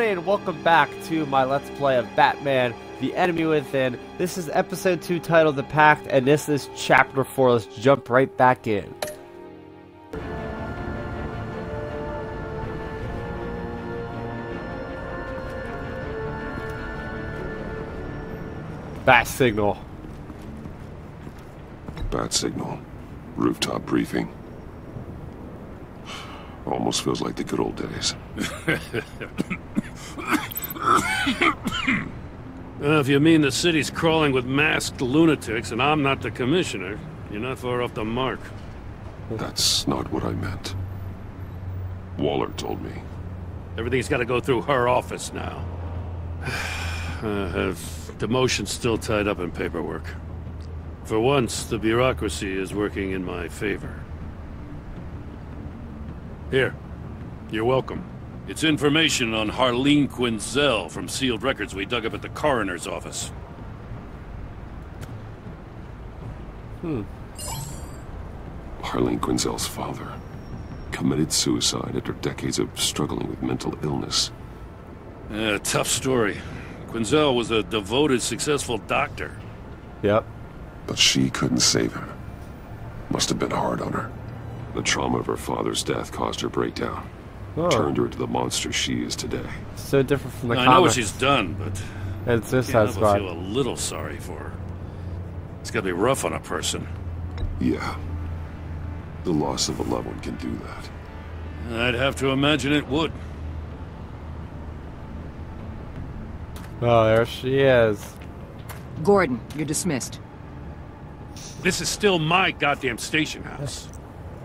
everybody, and welcome back to my Let's Play of Batman, The Enemy Within. This is episode 2 titled The Pact, and this is chapter 4. Let's jump right back in. Bat signal. Bat signal. Rooftop briefing. Almost feels like the good old days. If you mean the city's crawling with masked lunatics and I'm not the commissioner, you're not far off the mark. That's not what I meant. Waller told me. Everything's got to go through her office now. Have demotion still tied up in paperwork. For once, the bureaucracy is working in my favor. Here. You're welcome. It's information on Harleen Quinzel from sealed records we dug up at the coroner's office. Harleen Quinzel's father committed suicide after decades of struggling with mental illness. Yeah, tough story. Quinzel was a devoted, successful doctor. Yep. But she couldn't save him. Must have been hard on her. The trauma of her father's death caused her breakdown. Turned her into the monster she is today. So different from the I comics. know what she's done, but It's this I has got. feel a little sorry for her. It's gotta be rough on a person. Yeah. The loss of a loved one can do that. I'd have to imagine it would. Oh, there she is. Gordon, you're dismissed. This is still my goddamn station house.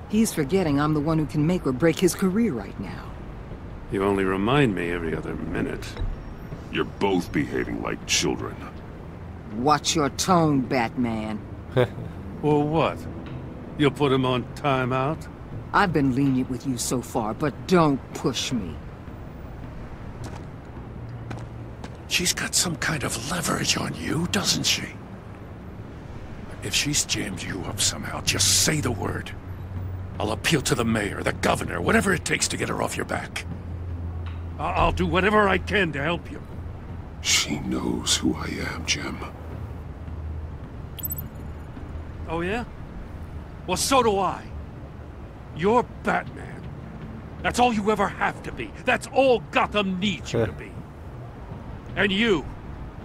He's forgetting I'm the one who can make or break his career right now. You only remind me every other minute. You're both behaving like children. Watch your tone, Batman. Well, what? You'll put him on timeout? I've been lenient with you so far, but don't push me. She's got some kind of leverage on you, doesn't she? If she's jammed you up somehow, just say the word. I'll appeal to the mayor, the governor, whatever it takes to get her off your back. I'll do whatever I can to help you. She knows who I am, Jim. Oh, yeah? Well, so do I. You're Batman. That's all you ever have to be. That's all Gotham needs you to be. And you,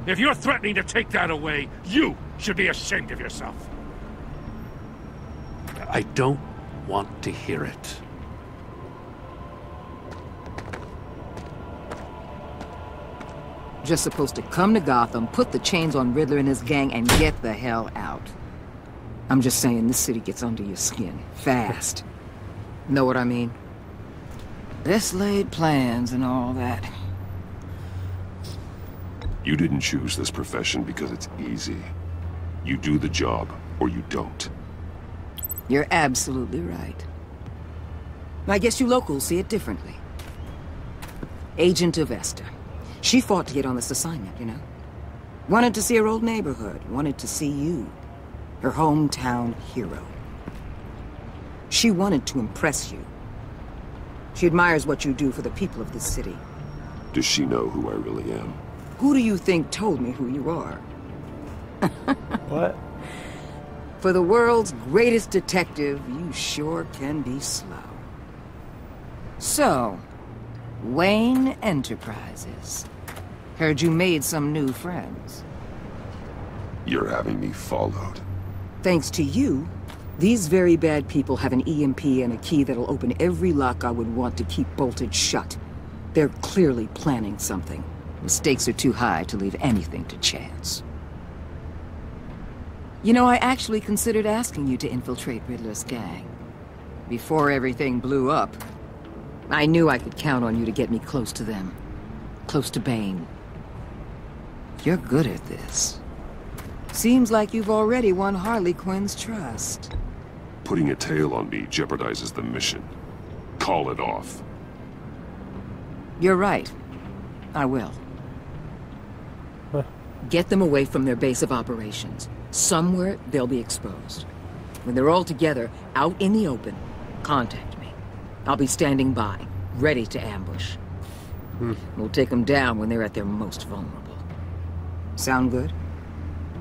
if you're threatening to take that away, you should be ashamed of yourself. I don't want to hear it. Just supposed to come to Gotham, put the chains on Riddler and his gang, and get the hell out. I'm just saying, this city gets under your skin. Fast. Know what I mean? Best laid plans and all that. You didn't choose this profession because it's easy. You do the job, or you don't. You're absolutely right. I guess you locals see it differently. Agent of Esther. She fought to get on this assignment, you know? Wanted to see her old neighborhood. Wanted to see you. Her hometown hero. She wanted to impress you. She admires what you do for the people of this city. Does she know who I really am? Who do you think told me who you are? What? For the world's greatest detective, you sure can be slow. So, Wayne Enterprises. Heard you made some new friends. You're having me followed. Thanks to you, these very bad people have an EMP and a key that'll open every lock I would want to keep bolted shut. They're clearly planning something. The stakes are too high to leave anything to chance. You know, I actually considered asking you to infiltrate Riddler's gang. Before everything blew up, I knew I could count on you to get me close to them. Close to Bane. You're good at this. Seems like you've already won Harley Quinn's trust. Putting a tail on me jeopardizes the mission. Call it off. You're right. I will. Get them away from their base of operations. Somewhere they'll be exposed. When they're all together, out in the open, contact me. I'll be standing by, ready to ambush. We'll take them down when they're at their most vulnerable. Sound good?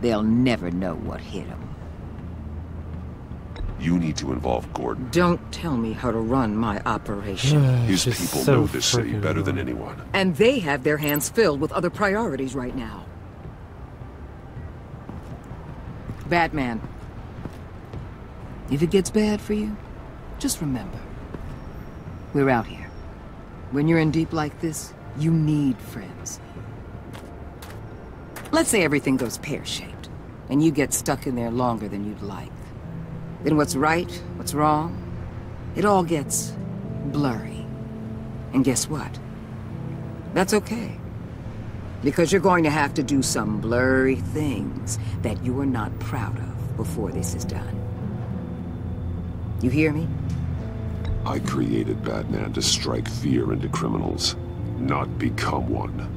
They'll never know what hit them. You need to involve Gordon. Don't tell me how to run my operation. His Just people so know this city freaking better than annoying. anyone. And they have their hands filled with other priorities right now. Batman. If it gets bad for you, just remember. We're out here. When you're in deep like this, you need friends. Let's say everything goes pear-shaped, and you get stuck in there longer than you'd like. Then what's right, what's wrong, it all gets blurry. And guess what? That's okay. Because you're going to have to do some blurry things that you are not proud of before this is done. You hear me? I created Batman to strike fear into criminals, not become one.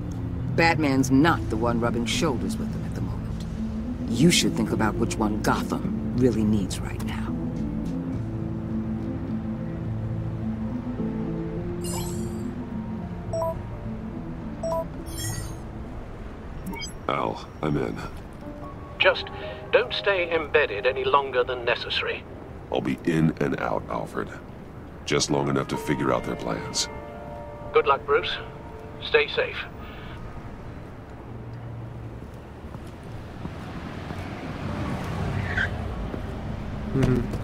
Batman's not the one rubbing shoulders with them at the moment. You should think about which one Gotham really needs right now. Al, I'm in. Just don't stay embedded any longer than necessary. I'll be in and out, Alfred. Just long enough to figure out their plans. Good luck, Bruce. Stay safe.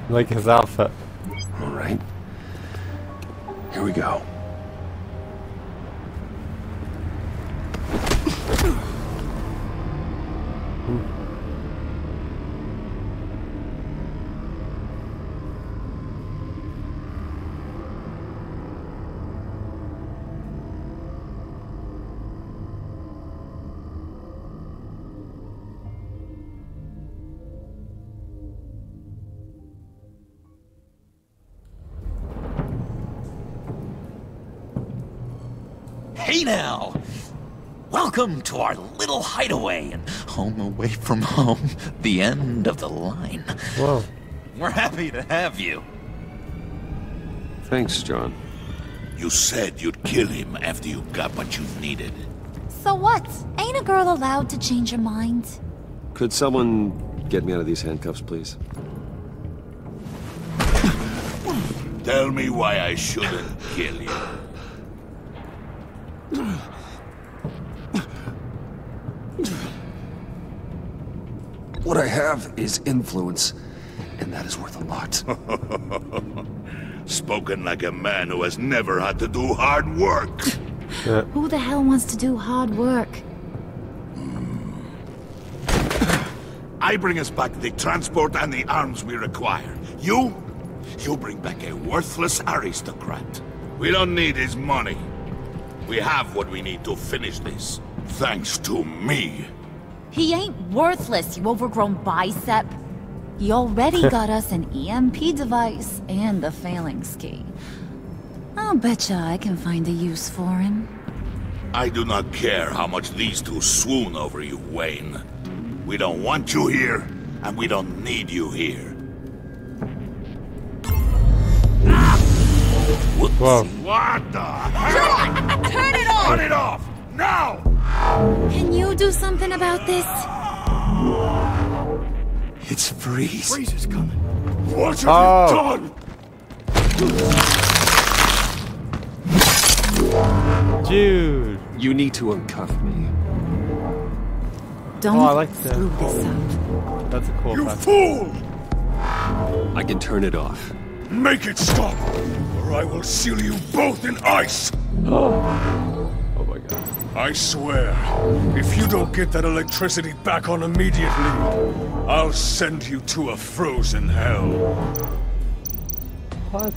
Like his outfit. All right. Here we go. Hey now! Welcome to our little hideaway and home away from home, the end of the line. Whoa. We're happy to have you. Thanks, John. You said you'd kill him after you got what you needed. So what? Ain't a girl allowed to change her mind? Could someone get me out of these handcuffs, please? Tell me why I shouldn't kill you. What I have is influence, and that is worth a lot. Spoken like a man who has never had to do hard work. Who the hell wants to do hard work? I bring us back the transport and the arms we require. You bring back a worthless aristocrat. We don't need his money. We have what we need to finish this. Thanks to me. He ain't worthless, you overgrown bicep. He already got us an EMP device and the phalanx key. I'll betcha I can find a use for him. I do not care how much these two swoon over you, Wayne. We don't want you here, and we don't need you here. Whoa. What the hell? Turn it off! Cut it off! Now! Can you do something about this? It's Freeze. Freeze is coming. What have you done? Dude. You need to uncuff me. Don't Oh, I like that. screw this up. That's a cool You fact. fool! I can turn it off. Make it stop, or I will seal you both in ice! Oh my god. I swear, if you don't get that electricity back on immediately, I'll send you to a frozen hell. What?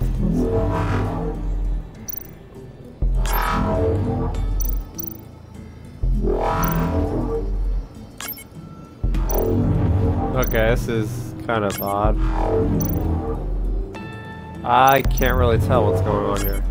Okay, this is kind of odd. I can't really tell what's going on here.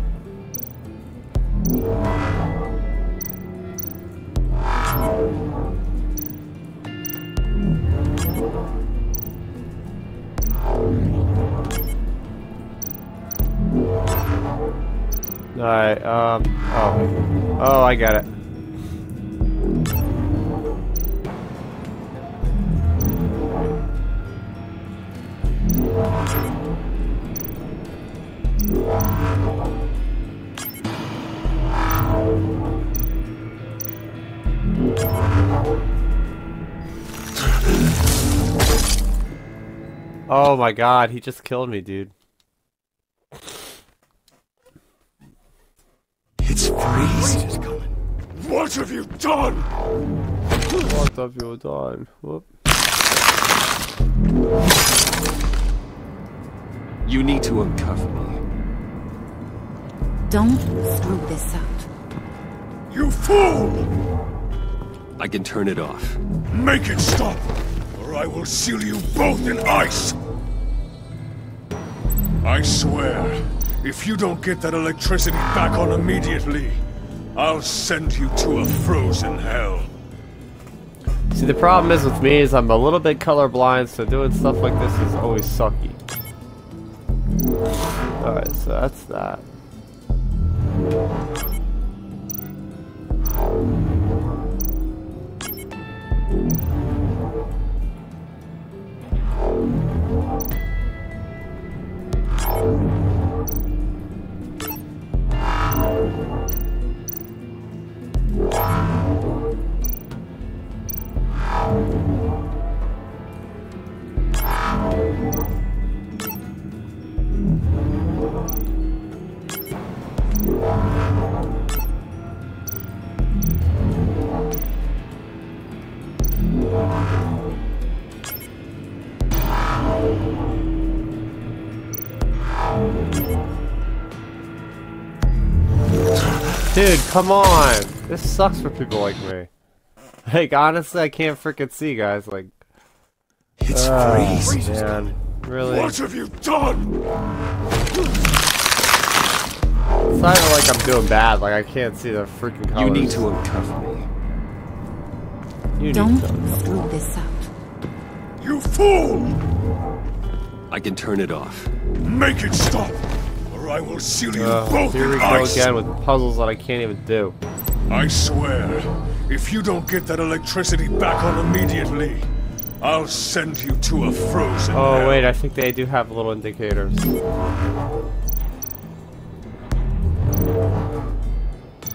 Alright, oh. Oh, I got it. Oh my god, he just killed me, dude. It's freezing. What have you done? What have you done? Whoop. You need to uncuff me. Don't screw this up. You fool! I can turn it off. Make it stop, or I will seal you both in ice! I swear, if you don't get that electricity back on immediately, I'll send you to a frozen hell. See, the problem is with me is I'm a little bit colorblind, so doing stuff like this is always sucky. Alright, so that's that. Dude, come on! This sucks for people like me. Like, honestly, I can't freaking see, guys. Like, it's freezing. Man, really? What have you done? It's not even like I'm doing bad. Like, I can't see the freaking colors. You need to uncuff me. Don't screw this up. You fool! I can turn it off. Make it stop, or I will seal you both here we in go ice. again with puzzles that I can't even do. I swear, if you don't get that electricity back on immediately, I'll send you to a frozen hell. Oh wait, I think they do have little indicators.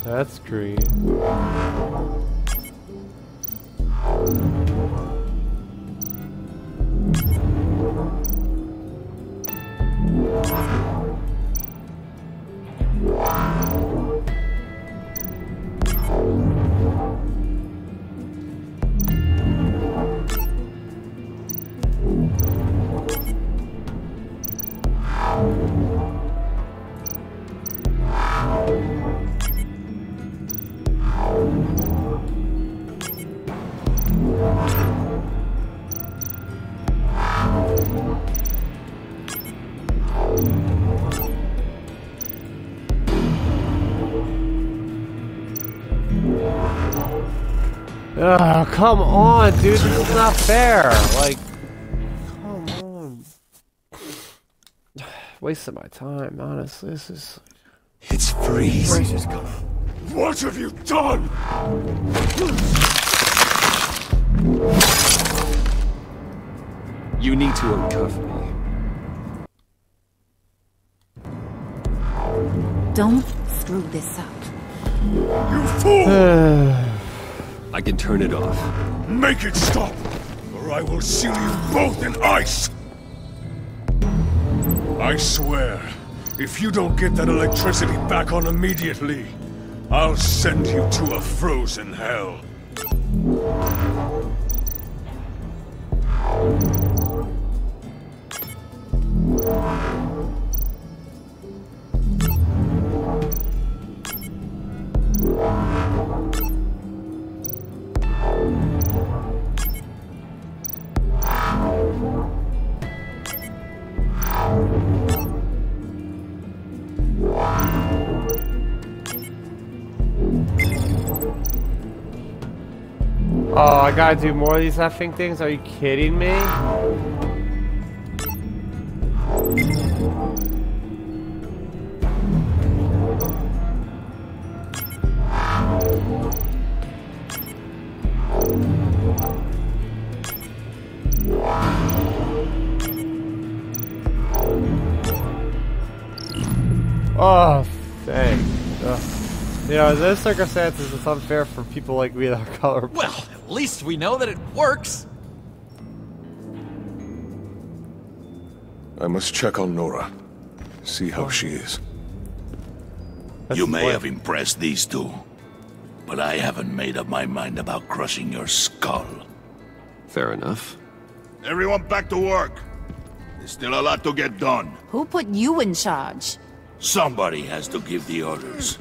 That's green. Oh, come on, dude. This is not fair. Like, come on. Wasting my time, honestly. This is... It's freezing. What have you done? You need to uncuff me. Don't screw this up. You fool! I can turn it off. Make it stop, or I will seal you both in ice! I swear, if you don't get that electricity back on immediately, I'll send you to a frozen hell. Oh, I gotta do more of these effing things? Are you kidding me? Oh, dang. You know, in those circumstances, it's unfair for people like me that are colorblind. Well, at least we know that it works. I must check on Nora. See how she is. You may have impressed these two, but I haven't made up my mind about crushing your skull. Fair enough. Everyone back to work. There's still a lot to get done. Who put you in charge? Somebody has to give the orders.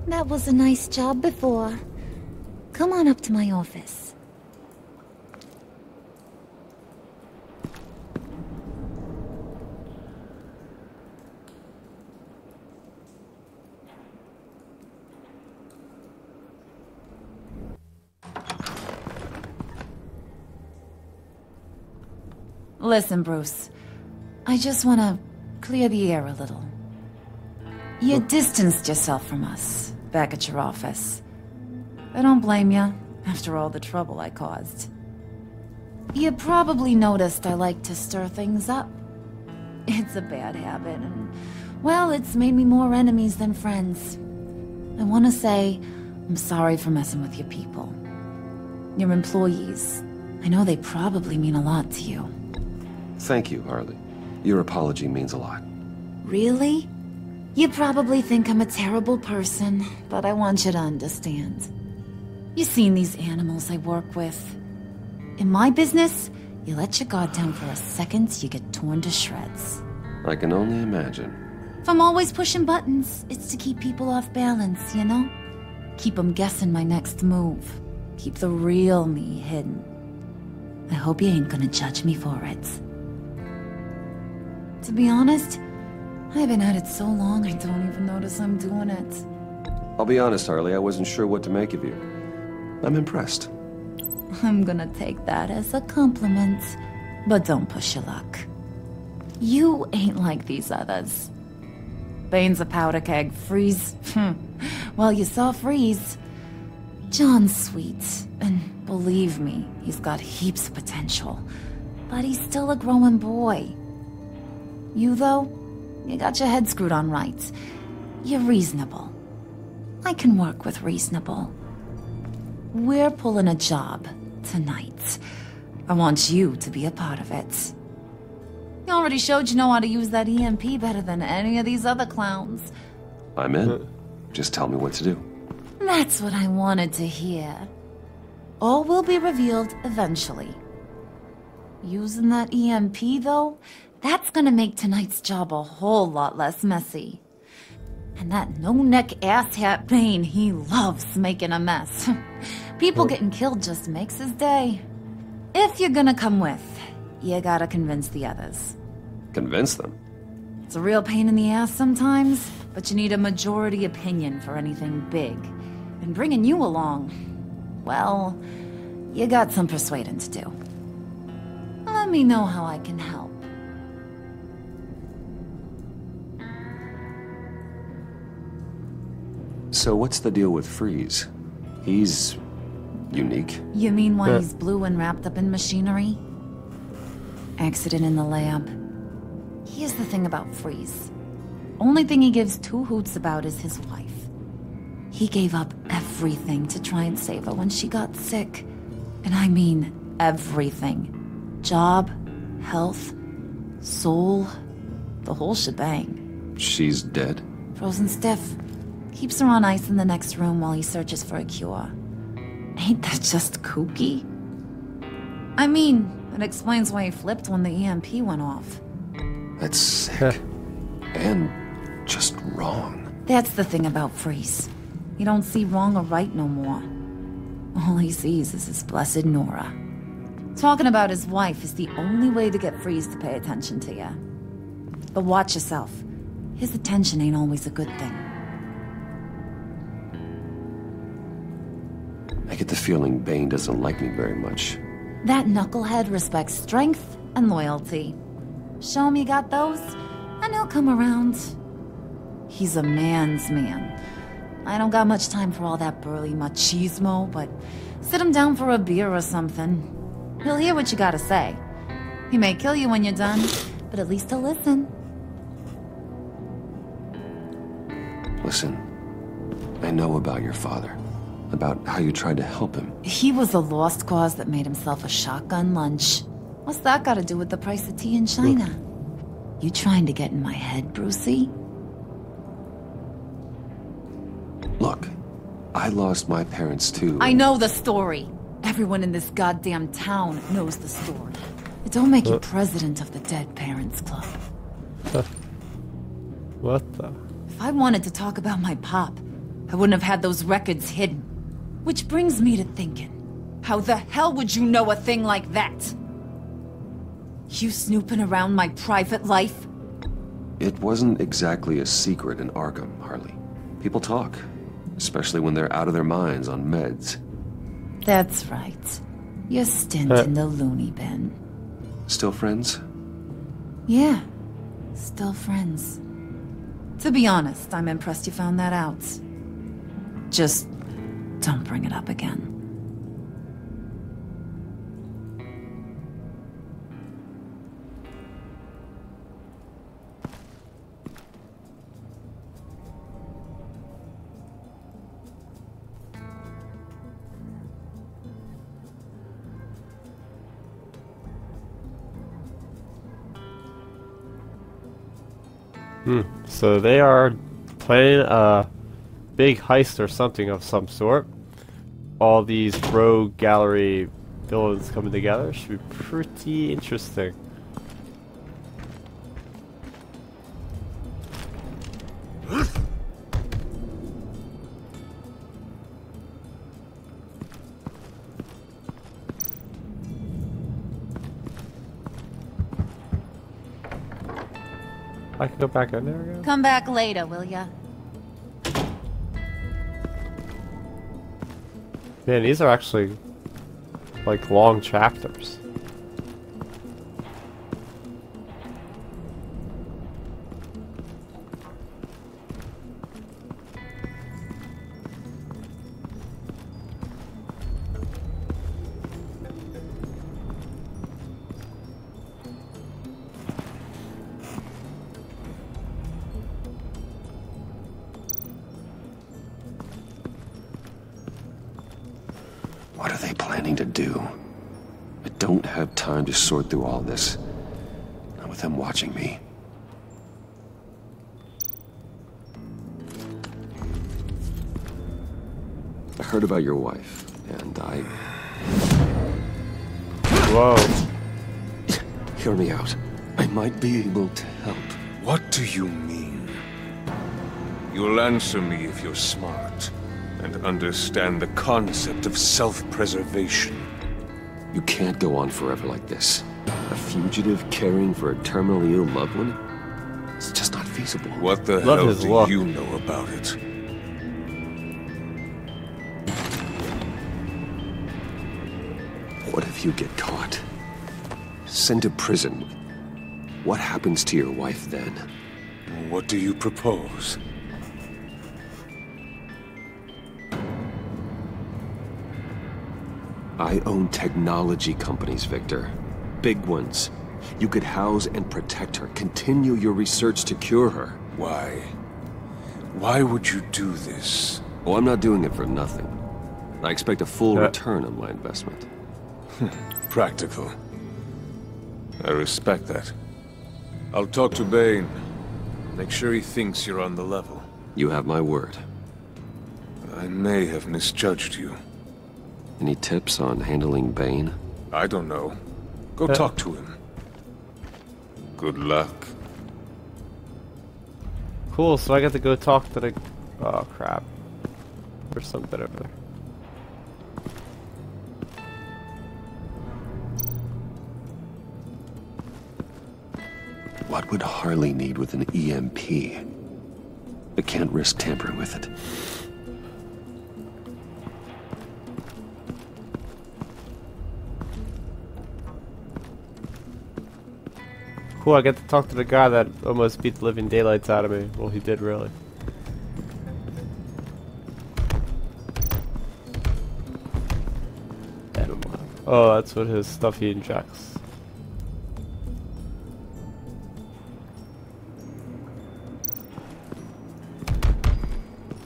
That was a nice job before. Come on up to my office. Listen, Bruce. I just want to clear the air a little. You distanced yourself from us, back at your office. I don't blame you, after all the trouble I caused. You probably noticed I like to stir things up. It's a bad habit, and, well, it's made me more enemies than friends. I want to say, I'm sorry for messing with your people. Your employees. I know they probably mean a lot to you. Thank you, Harley. Your apology means a lot. Really? You probably think I'm a terrible person, but I want you to understand. You've seen these animals I work with. In my business, you let your guard down for a second, you get torn to shreds. I can only imagine. If I'm always pushing buttons, it's to keep people off balance, you know? Keep them guessing my next move. Keep the real me hidden. I hope you ain't gonna judge me for it. To be honest, I've been at it so long I don't even notice I'm doing it. I'll be honest, Harley, I wasn't sure what to make of you. I'm impressed. I'm gonna take that as a compliment, but don't push your luck. You ain't like these others. Bane's a powder keg, Freeze. Well, you saw Freeze. John's sweet, and believe me, he's got heaps of potential. But he's still a growing boy. You, though, you got your head screwed on right. You're reasonable. I can work with reasonable. We're pulling a job tonight. I want you to be a part of it. You already showed you know how to use that EMP better than any of these other clowns. I'm in. Just tell me what to do. That's what I wanted to hear. All will be revealed eventually. Using that EMP, though, that's gonna make tonight's job a whole lot less messy. And that no-neck asshat Bane, he loves making a mess. People getting killed just makes his day. If you're gonna come with, you gotta convince the others. Convince them? It's a real pain in the ass sometimes, but you need a majority opinion for anything big. And bringing you along, well, you got some persuading to do. Let me know how I can help. So what's the deal with Freeze? He's unique. You mean why he's blue and wrapped up in machinery? Accident in the lab. Here's the thing about Freeze. Only thing he gives two hoots about is his wife. He gave up everything to try and save her when she got sick. And I mean everything. Job, health, soul, the whole shebang. She's dead? Frozen stiff. Keeps her on ice in the next room while he searches for a cure. Ain't that just kooky? I mean, it explains why he flipped when the EMP went off. That's sick. And just wrong. That's the thing about Freeze. He don't see wrong or right no more. All he sees is his blessed Nora. Talking about his wife is the only way to get Freeze to pay attention to you. But watch yourself. His attention ain't always a good thing. I get the feeling Bane doesn't like me very much. That knucklehead respects strength and loyalty. Show him you got those, and he'll come around. He's a man's man. I don't got much time for all that burly machismo, but sit him down for a beer or something. He'll hear what you gotta say. He may kill you when you're done, but at least he'll listen. Listen, I know about your father. About how you tried to help him. He was a lost cause that made himself a shotgun lunch. What's that got to do with the price of tea in China? You trying to get in my head, Brucey? Look, I lost my parents too. I know the story. Everyone in this goddamn town knows the story. It don't make you president of the Dead Parents Club. What the? If I wanted to talk about my pop, I wouldn't have had those records hidden. Which brings me to thinking, how the hell would you know a thing like that? You snooping around my private life? It wasn't exactly a secret in Arkham, Harley. People talk, especially when they're out of their minds on meds. That's right. Your stint in the loony bin. Still friends? Yeah, still friends. To be honest, I'm impressed you found that out. Just don't bring it up again. So they are planning a big heist or something of some sort. All these rogue gallery villains coming together should be pretty interesting. I can go back in there again? Come back later, will ya? Man, these are actually like long chapters. What are they planning to do? I don't have time to sort through all this. Not with them watching me. I heard about your wife, and I... Whoa. Hear me out. I might be able to help. What do you mean? You'll answer me if you're smart and understand the concept of self-preservation. You can't go on forever like this. A fugitive caring for a terminally ill loved one? It's just not feasible. What the Love hell his do look. you know about it? What if you get caught? Sent to prison. What happens to your wife then? What do you propose? I own technology companies, Victor. Big ones. You could house and protect her. Continue your research to cure her. Why? Why would you do this? Oh, I'm not doing it for nothing. I expect a full return on my investment. Practical. I respect that. I'll talk to Bane. Make sure he thinks you're on the level. You have my word. I may have misjudged you. Any tips on handling Bane? I don't know. Go talk to him. Good luck. Cool, so I get to go talk to the... Oh, crap. There's something over there. What would Harley need with an EMP? I can't risk tampering with it. Cool, I get to talk to the guy that almost beat the living daylights out of me. Well, he did really. Oh, that's what his stuff he injects.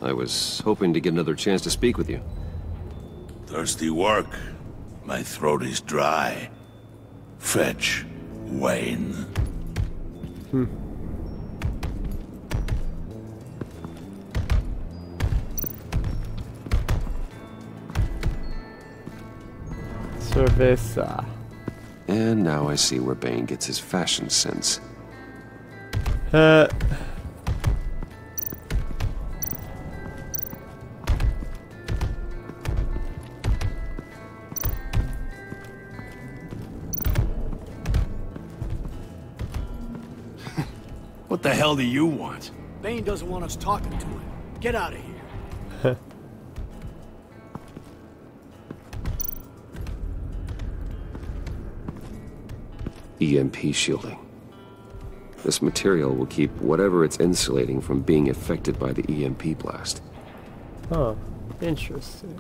I was hoping to get another chance to speak with you. Thirsty work. My throat is dry. Fetch, Wayne. Cerveza. And now I see where Bane gets his fashion sense. What the hell do you want? Bane doesn't want us talking to him. Get out of here. EMP shielding. This material will keep whatever it's insulating from being affected by the EMP blast. Huh. Interesting.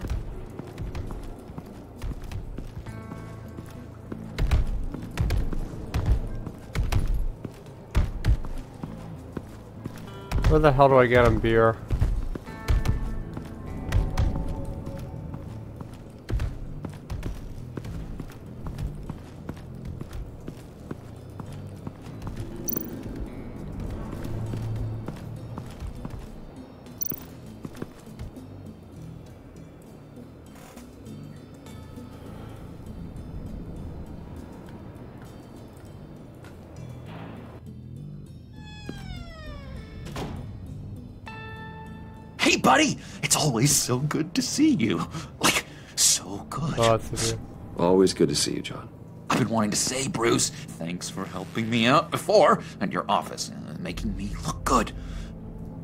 Where the hell do I get him beer? Hey, buddy! It's always so good to see you. Like, so good. Oh, that's it. Always good to see you, John. I've been wanting to say, Bruce, thanks for helping me out before at your office, making me look good.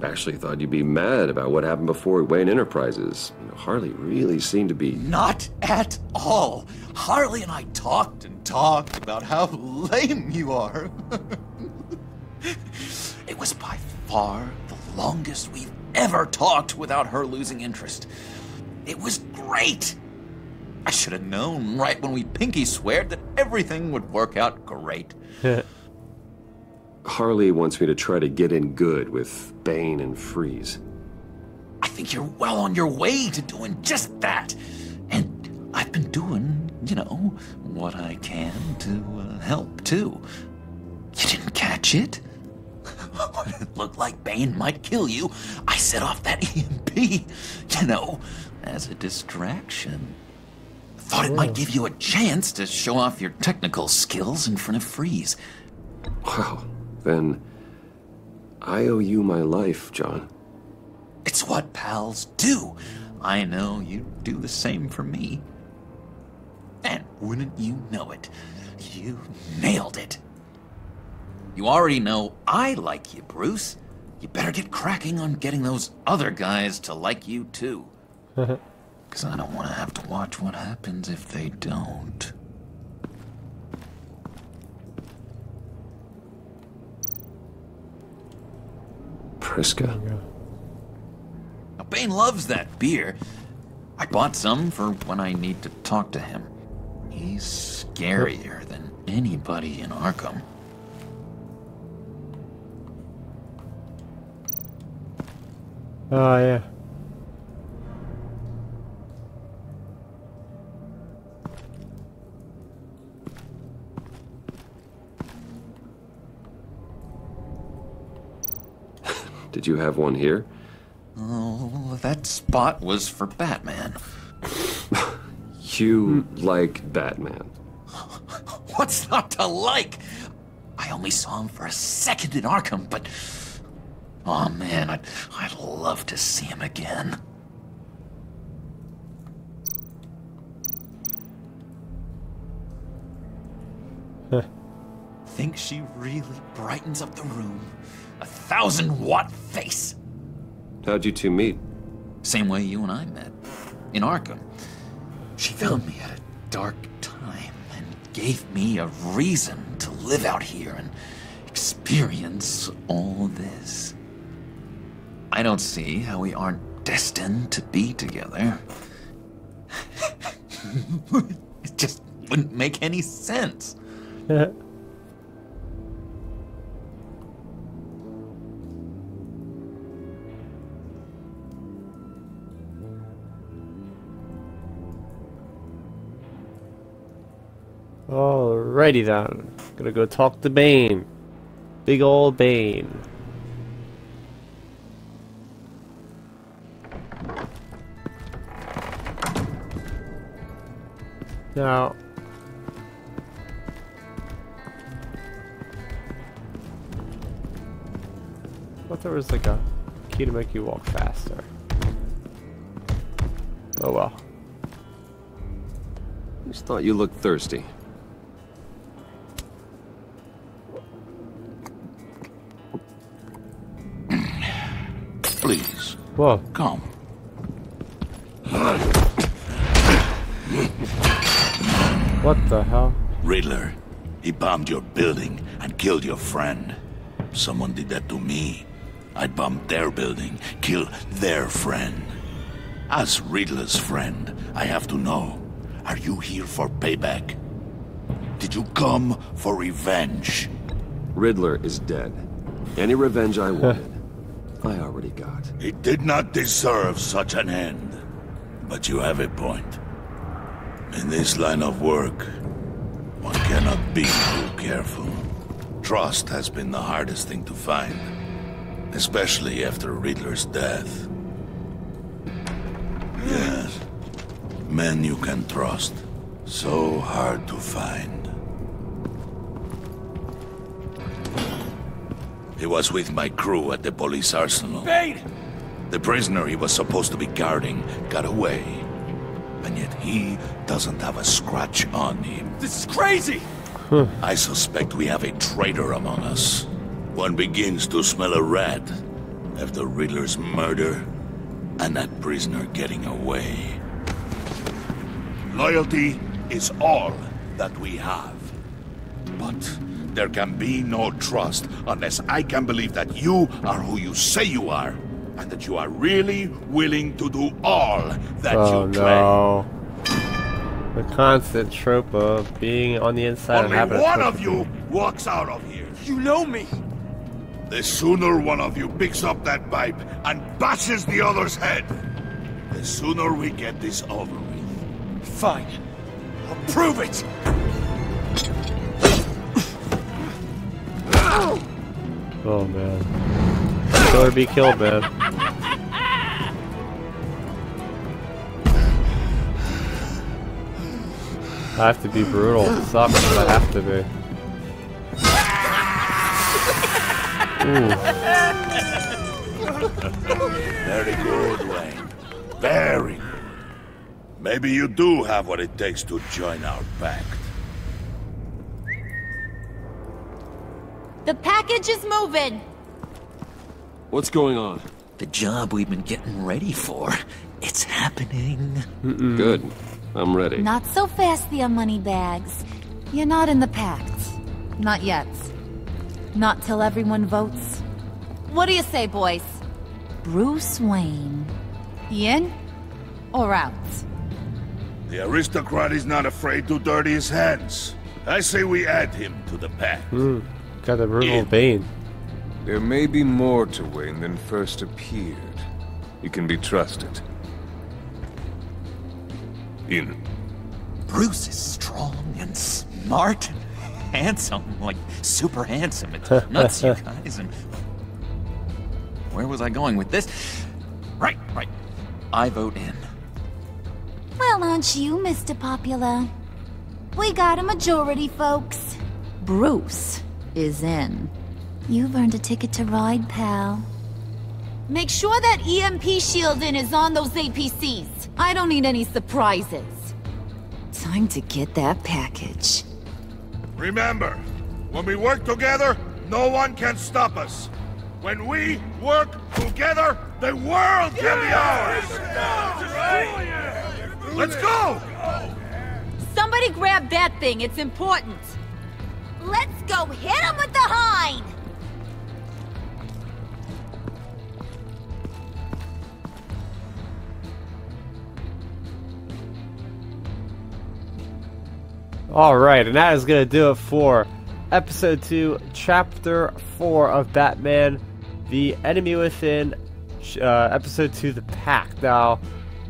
Actually thought you'd be mad about what happened before Wayne Enterprises. You know, Harley really seemed to be... Not at all. Harley and I talked and talked about how lame you are. It was by far the longest we've ever talked without her losing interest. It was great. I should have known right when we pinky sweared that everything would work out great. Harley wants me to try to get in good with Bane and Freeze. I think you're well on your way to doing just that. And I've been doing, you know, what I can to help, too. You didn't catch it? When it looked like Bane might kill you, I set off that EMP, you know, as a distraction. Thought it might give you a chance to show off your technical skills in front of Freeze. Wow, then I owe you my life, John. It's what pals do. I know you do the same for me. And wouldn't you know it, you nailed it. You already know I like you, Bruce. You better get cracking on getting those other guys to like you, too. Because I don't want to have to watch what happens if they don't. Priska. Now, Bane loves that beer. I bought some for when I need to talk to him. He's scarier than anybody in Arkham. Oh, yeah. Did you have one here? Oh, that spot was for Batman. You like Batman? What's not to like? I only saw him for a second in Arkham, but... oh, man, I'd love to see him again. Think she really brightens up the room. 1,000-watt face. How'd you two meet? Same way you and I met. In Arkham. She found me at a dark time and gave me a reason to live out here and experience all this. I don't see how we aren't destined to be together. It just wouldn't make any sense. Alrighty then. Gonna go talk to Bane. Big old Bane. Now, I thought there was like a key to make you walk faster. Oh well. Just thought you looked thirsty. Please. Whoa. Come. What the hell? Riddler. He bombed your building and killed your friend. Someone did that to me. I'd bomb their building, kill their friend. As Riddler's friend, I have to know. Are you here for payback? Did you come for revenge? Riddler is dead. Any revenge I wanted, I already got. He did not deserve such an end. But you have a point. In this line of work, one cannot be too careful. Trust has been the hardest thing to find, especially after Riddler's death. Yes, men you can trust. So hard to find. He was with my crew at the police arsenal. Bane! The prisoner he was supposed to be guarding got away. And yet he doesn't have a scratch on him. This is crazy! I suspect we have a traitor among us. One begins to smell a rat after Riddler's murder and that prisoner getting away. Loyalty is all that we have. But there can be no trust unless I can believe that you are who you say you are, and that you are really willing to do all that you claim. No. The constant trope of being on the inside and having Only one of you walks out of here. You know me! The sooner one of you picks up that pipe and bashes the other's head, the sooner we get this over with. Fine. I'll prove it! Oh man. Kill or be killed, man. I have to be brutal. It sucks, but I have to be. Very good, Wayne. Very good. Maybe you do have what it takes to join our pact. The package is moving. What's going on? The job we've been getting ready for. It's happening. Good. I'm ready. Not so fast, the Moneybags. You're not in the Pact. Not yet. Not till everyone votes. What do you say, boys? Bruce Wayne. In or out? The aristocrat is not afraid to dirty his hands. I say we add him to the pact. Got the brutal Bane. There may be more to Wayne than first appeared. He can be trusted. In. Bruce is strong and smart and handsome, like super handsome. It's nuts, you guys. And where was I going with this? Right. I vote in. Well, aren't you, Mr. Popular? We got a majority, folks. Bruce is in. You've earned a ticket to ride, pal. Make sure that EMP shielding is on those APCs. I don't need any surprises. Time to get that package. Remember, when we work together, no one can stop us. When we work together, the world can be ours! Let's go! Somebody grab that thing, it's important. Let's go hit him with the hind! Alright, and that is going to do it for Episode 2, Chapter 4 of Batman, The Enemy Within, Episode 2, The Pact. Now,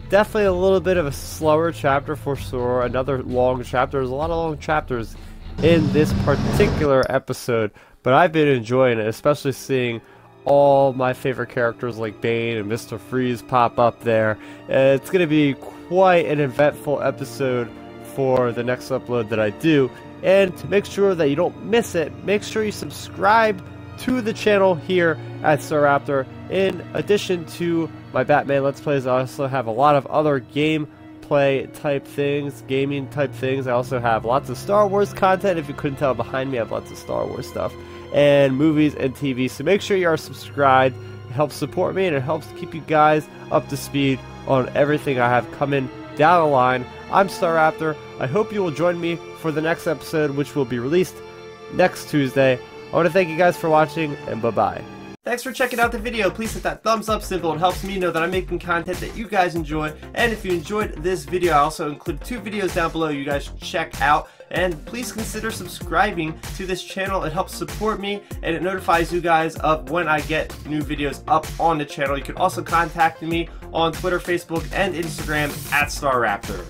definitely a little bit of a slower chapter for sure, another long chapter. There's a lot of long chapters in this particular episode, but I've been enjoying it, especially seeing all my favorite characters like Bane and Mr. Freeze pop up there. It's going to be quite an eventful episode for the next upload that I do, and to make sure that you don't miss it, make sure you subscribe to the channel here at Staraptor. In addition to my Batman Let's Plays, I also have a lot of other gameplay type things, gaming type things. I also have lots of Star Wars content. If you couldn't tell behind me, I have lots of Star Wars stuff, and movies and TV, so make sure you are subscribed. It helps support me and it helps keep you guys up to speed on everything I have coming down the line. I'm Staraptor. I hope you will join me for the next episode, which will be released next Tuesday. I want to thank you guys for watching, and bye-bye. Thanks for checking out the video. Please hit that thumbs up symbol. It helps me know that I'm making content that you guys enjoy. And if you enjoyed this video, I also include 2 videos down below you guys should check out. And please consider subscribing to this channel. It helps support me, and it notifies you guys of when I get new videos up on the channel. You can also contact me on Twitter, Facebook, and Instagram at Staraptor.